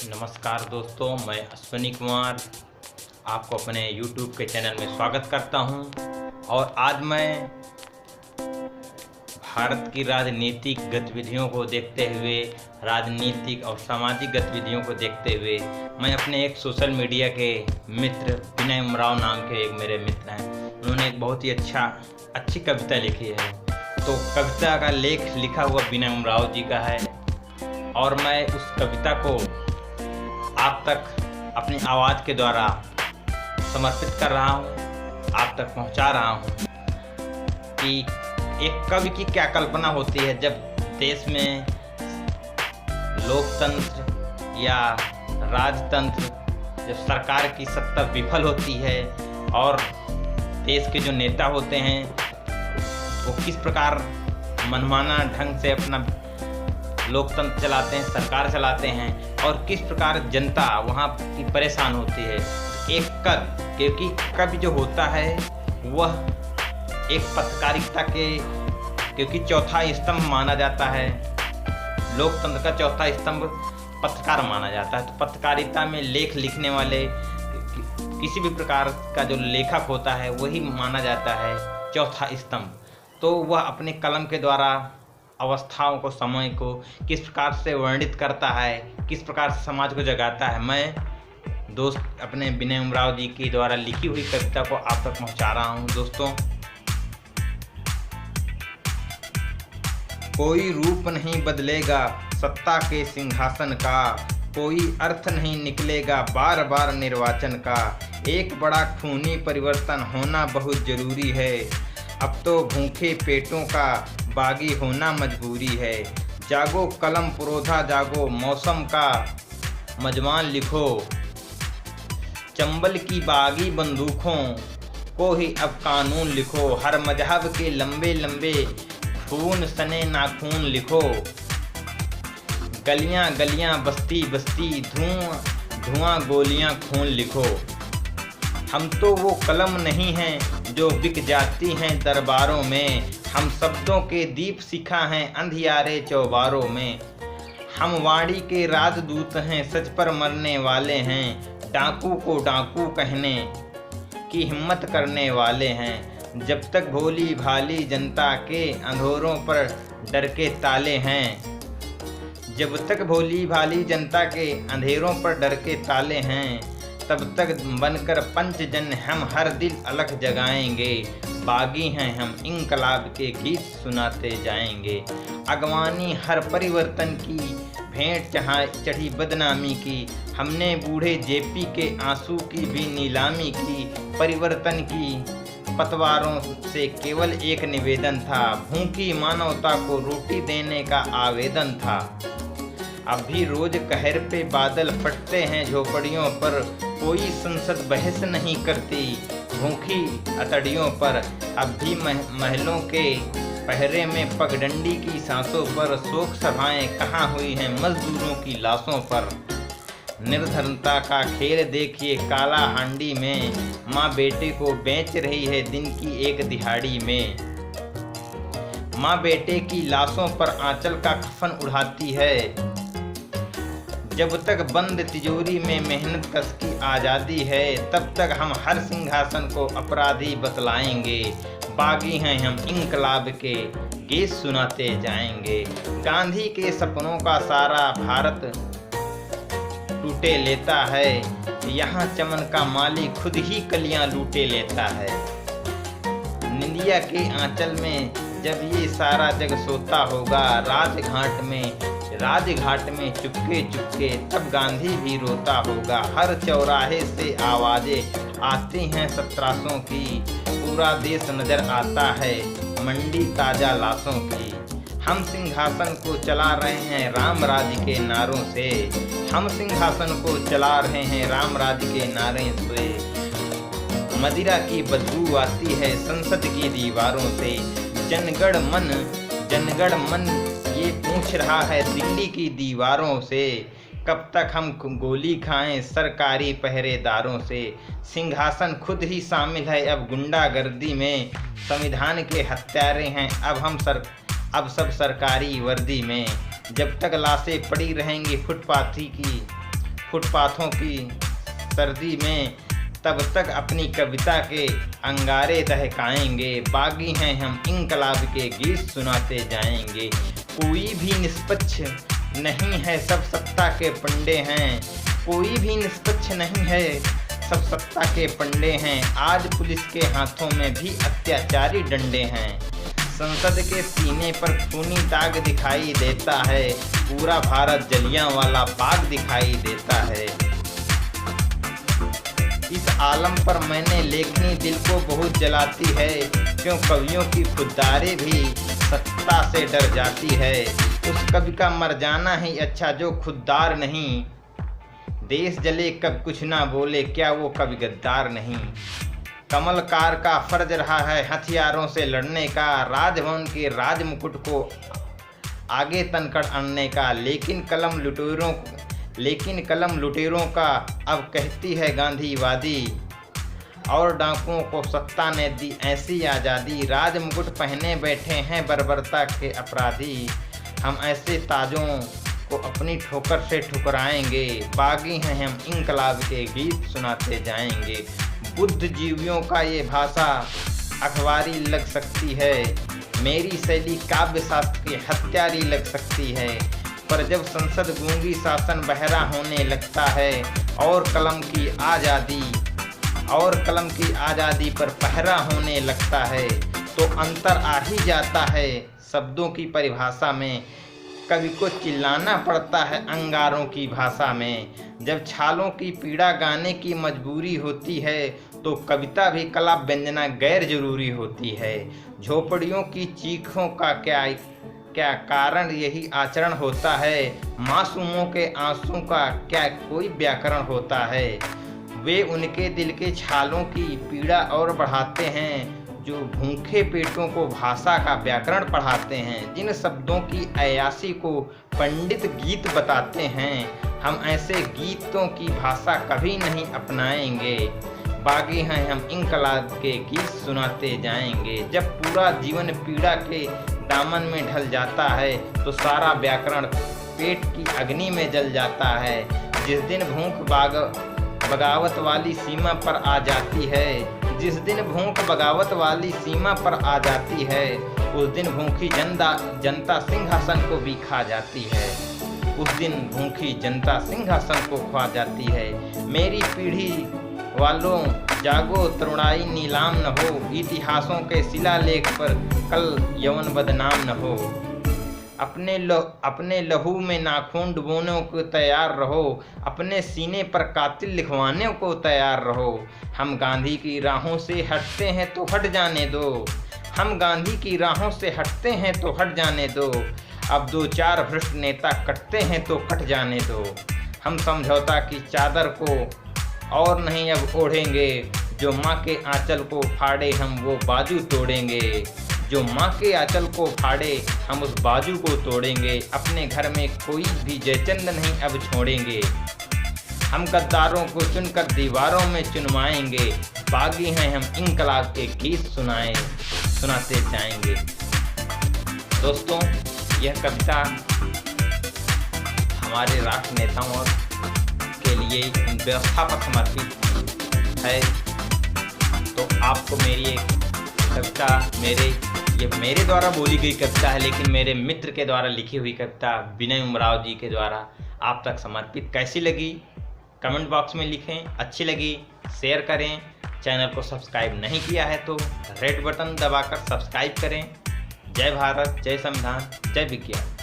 नमस्कार दोस्तों, मैं अश्विनी कुमार आपको अपने YouTube के चैनल में स्वागत करता हूं। और आज मैं भारत की राजनीतिक गतिविधियों को देखते हुए, राजनीतिक और सामाजिक गतिविधियों को देखते हुए मैं अपने एक सोशल मीडिया के मित्र विनय उमराव नाम के एक मेरे मित्र हैं, उन्होंने एक बहुत ही अच्छी कविता लिखी है। तो कविता का लेख लिखा हुआ विनय उमराव जी का है और मैं उस कविता को आप तक अपनी आवाज़ के द्वारा समर्पित कर रहा हूँ, आप तक पहुँचा रहा हूँ कि एक कवि की क्या कल्पना होती है जब देश में लोकतंत्र या राजतंत्र, जब सरकार की सत्ता विफल होती है और देश के जो नेता होते हैं वो किस प्रकार मनमाना ढंग से अपना लोकतंत्र चलाते हैं, सरकार चलाते हैं और किस प्रकार जनता वहाँ की परेशान होती है। एक कवि, क्योंकि कवि जो होता है वह एक पत्रकारिता के, क्योंकि चौथा स्तंभ माना जाता है, लोकतंत्र का चौथा स्तंभ पत्रकार माना जाता है। तो पत्रकारिता में लेख लिखने वाले किसी भी प्रकार का जो लेखक होता है वही माना जाता है चौथा स्तंभ। तो वह अपने कलम के द्वारा अवस्थाओं को, समय को किस प्रकार से वर्णित करता है, किस प्रकार से समाज को जगाता है। मैं दोस्त अपने विनय उमराव जी की द्वारा लिखी हुई कविता को आप तक पहुंचा रहा हूं। दोस्तों, कोई रूप नहीं बदलेगा सत्ता के सिंहासन का, कोई अर्थ नहीं निकलेगा बार बार निर्वाचन का, एक बड़ा खूनी परिवर्तन होना बहुत जरूरी है, अब तो भूखे पेटों का बागी होना मजबूरी है, जागो कलम पुरोधा जागो, मौसम का मजमान लिखो, चंबल की बागी बंदूकों को ही अब कानून लिखो, हर मजहब के लंबे लंबे खून सने नाखून लिखो, गलियां गलियां बस्ती बस्ती धुआं धुआं गोलियां खून लिखो, हम तो वो कलम नहीं हैं जो बिक जाती हैं दरबारों में, हम शब्दों के दीप शिखा हैं अंधियारे चौबारों में, हम वाणी के राजदूत हैं सच पर मरने वाले हैं, डाकू को डाकू कहने की हिम्मत करने वाले हैं, जब तक भोली भाली जनता के अंधेरों पर डर के ताले हैं, जब तक भोली भाली जनता के अंधेरों पर डर के ताले हैं, तब तक बनकर पंचजन हम हर दिल अलख जगाएंगे, बागी हैं हम इंकलाब के गीत सुनाते जाएंगे, अगवानी हर परिवर्तन की भेंट चढ़ी बदनामी की, हमने बूढ़े जेपी के आंसू की भी नीलामी की, परिवर्तन की पतवारों से केवल एक निवेदन था, भूखी मानवता को रोटी देने का आवेदन था, अब भी रोज कहर पे बादल फटते हैं झोपड़ियों पर, कोई संसद बहस नहीं करती भूखी अतड़ियों पर, अब भी महलों के पहरे में पगडंडी की सांसों पर, शोक सभाएं कहाँ हुई हैं मजदूरों की लाशों पर, निर्धनता का खेल देखिए काला हांडी में, माँ बेटे को बेच रही है दिन की एक दिहाड़ी में, माँ बेटे की लाशों पर आंचल का कफन उड़ाती है, जब तक बंद तिजोरी में मेहनत कश की आज़ादी है, तब तक हम हर सिंहासन को अपराधी बतलाएंगे, बागी हैं हम इंकलाब के गीत सुनाते जाएंगे, गांधी के सपनों का सारा भारत टूटे लेता है, यहाँ चमन का माली खुद ही कलियां लूटे लेता है, निंदिया के आंचल में जब ये सारा जग सोता होगा, राजघाट में चुपके चुपके तब गांधी भी रोता होगा, हर चौराहे से आवाजें आती हैं सत्रासों की, पूरा देश नजर आता है मंडी ताजा लाशों की, हम सिंहासन को चला रहे हैं राम राज्य के नारों से, हम सिंहासन को चला रहे हैं राम राज्य के नारे से, मदिरा की बदबू आती है संसद की दीवारों से, जनगण मन ये पूछ रहा है दिल्ली की दीवारों से, कब तक हम गोली खाएं सरकारी पहरेदारों से, सिंहासन खुद ही शामिल है अब गुंडागर्दी में, संविधान के हत्यारे हैं अब सब सरकारी वर्दी में, जब तक लाशें पड़ी रहेंगी फुटपाथी की फुटपाथों की सर्दी में, तब तक अपनी कविता के अंगारे दहकाएंगे। बागी हैं हम इंकलाब के गीत सुनाते जाएंगे। कोई भी निष्पक्ष नहीं है, सब सत्ता के पंडे हैं। कोई भी निष्पक्ष नहीं है, सब सत्ता के पंडे हैं। आज पुलिस के हाथों में भी अत्याचारी डंडे हैं। संसद के सीने पर खूनी दाग दिखाई देता है। पूरा भारत जलियांवाला बाग दिखाई देता है। इस आलम पर मैंने लेखनी दिल को बहुत जलाती है। क्यों कवियों की खुददारी भी सत्ता से डर जाती है। उस कवि का मर जाना ही अच्छा जो खुददार नहीं। देश जले कब कुछ ना बोले, क्या वो कवि गद्दार नहीं। कमलकार का फर्ज रहा है हथियारों से लड़ने का। राजभवन के राज मुकुट को आगे तनकर अड़ने का। लेकिन कलम लुटेरों का अब कहती है गांधीवादी। और डाकुओं को सत्ता ने दी ऐसी आज़ादी। राज मुकुट पहने बैठे हैं बर्बरता के अपराधी। हम ऐसे ताजों को अपनी ठोकर से ठुकराएंगे। बागी हैं हम इंकलाब के गीत सुनाते जाएंगे। बुद्धिजीवियों का ये भाषा अखबारी लग सकती है। मेरी शैली काव्य शास्त्र की हत्यारी लग सकती है। पर जब संसद गूंगी शासन बहरा होने लगता है। और कलम की आज़ादी पर पहरा होने लगता है। तो अंतर आ ही जाता है शब्दों की परिभाषा में। कवि को चिल्लाना पड़ता है अंगारों की भाषा में। जब छालों की पीड़ा गाने की मजबूरी होती है तो कविता भी कला व्यंजना गैर जरूरी होती है। झोपड़ियों की चीखों का क्या कारण यही आचरण होता है। मासूमों के आंसू का क्या कोई व्याकरण होता है। वे उनके दिल के छालों की पीड़ा और बढ़ाते हैं जो भूखे पेटों को भाषा का व्याकरण पढ़ाते हैं। जिन शब्दों की अयासी को पंडित गीत बताते हैं। हम ऐसे गीतों की भाषा कभी नहीं अपनाएंगे। बागी हैं हम इंकलाब के गीत सुनाते जाएंगे। जब पूरा जीवन पीड़ा के दामन में ढल जाता है तो सारा व्याकरण पेट की अग्नि में जल जाता है। जिस दिन भूख बगावत वाली सीमा पर आ जाती है। जिस दिन भूख बगावत वाली सीमा पर आ जाती है। उस दिन भूखी जनता सिंहासन को भी खा जाती है। उस दिन भूखी जनता सिंहासन को खा जाती है। मेरी पीढ़ी वालों जागो, तरुणाई नीलाम न हो। इतिहासों के शिलालेख पर कल यौवन बदनाम न हो। अपने लहू में नाखून डुबोने को तैयार रहो। अपने सीने पर कातिल लिखवाने को तैयार रहो। हम गांधी की राहों से हटते हैं तो हट जाने दो। हम गांधी की राहों से हटते हैं तो हट जाने दो। अब 2-4 भ्रष्ट नेता कटते हैं तो कट जाने दो। हम समझौता की चादर को और नहीं अब ओढ़ेंगे। जो माँ के आंचल को फाड़े हम वो बाजू तोड़ेंगे। जो माँ के आंचल को फाड़े हम उस बाजू को तोड़ेंगे। अपने घर में कोई भी जयचंद नहीं अब छोड़ेंगे। हम गद्दारों को चुनकर दीवारों में चुनवाएंगे। बागी हैं हम इंकलाब के गीत सुनाते जाएंगे। दोस्तों, यह कविता हमारे राष्ट्र नेताओं के लिए व्यवस्था पर समर्पित है। तो आपको मेरी एक कविता मेरे द्वारा बोली गई कविता है, लेकिन मेरे मित्र के द्वारा लिखी हुई कविता विनय उमराव जी के द्वारा आप तक समर्पित कैसी लगी कमेंट बॉक्स में लिखें। अच्छी लगी शेयर करें। चैनल को सब्सक्राइब नहीं किया है तो रेड बटन दबाकर सब्सक्राइब करें। जय भारत, जय संविधान, जय विज्ञान।